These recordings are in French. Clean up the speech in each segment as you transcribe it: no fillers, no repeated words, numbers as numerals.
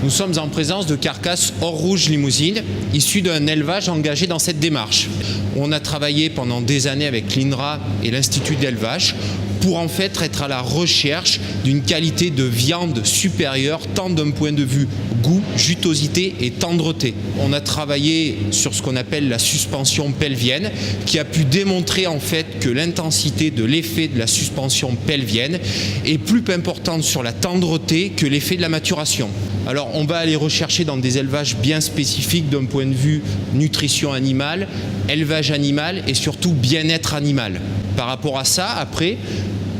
Nous sommes en présence de carcasses or rouge limousine, issues d'un élevage engagé dans cette démarche. On a travaillé pendant des années avec l'INRA et l'Institut d'élevage pour en fait être à la recherche d'une qualité de viande supérieure, tant d'un point de vue goût, jutosité et tendreté. On a travaillé sur ce qu'on appelle la suspension pelvienne, qui a pu démontrer en fait que l'intensité de l'effet de la suspension pelvienne est plus importante sur la tendreté que l'effet de la maturation. Alors on va aller rechercher dans des élevages bien spécifiques d'un point de vue nutrition animale, élevage animal et surtout bien-être animal. Par rapport à ça, après,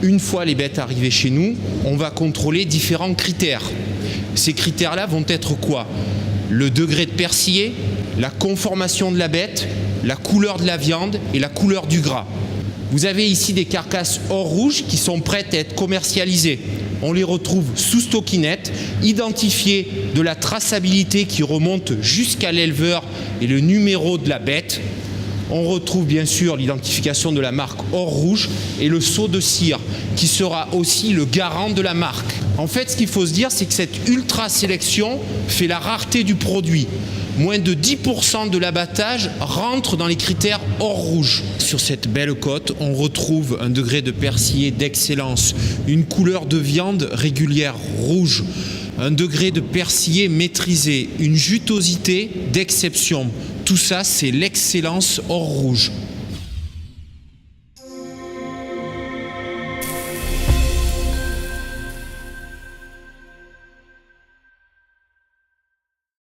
une fois les bêtes arrivées chez nous, on va contrôler différents critères. Ces critères-là vont être quoi? Le degré de persillé, la conformation de la bête, la couleur de la viande et la couleur du gras. Vous avez ici des carcasses or rouge qui sont prêtes à être commercialisées. On les retrouve sous stockinette, identifiées de la traçabilité qui remonte jusqu'à l'éleveur et le numéro de la bête. On retrouve bien sûr l'identification de la marque or rouge et le sceau de cire qui sera aussi le garant de la marque. En fait, ce qu'il faut se dire, c'est que cette ultra sélection fait la rareté du produit. Moins de 10% de l'abattage rentre dans les critères or rouge. Sur cette belle côte, on retrouve un degré de persillé d'excellence, une couleur de viande régulière rouge, un degré de persillé maîtrisé, une jutosité d'exception. Tout ça, c'est l'excellence or rouge.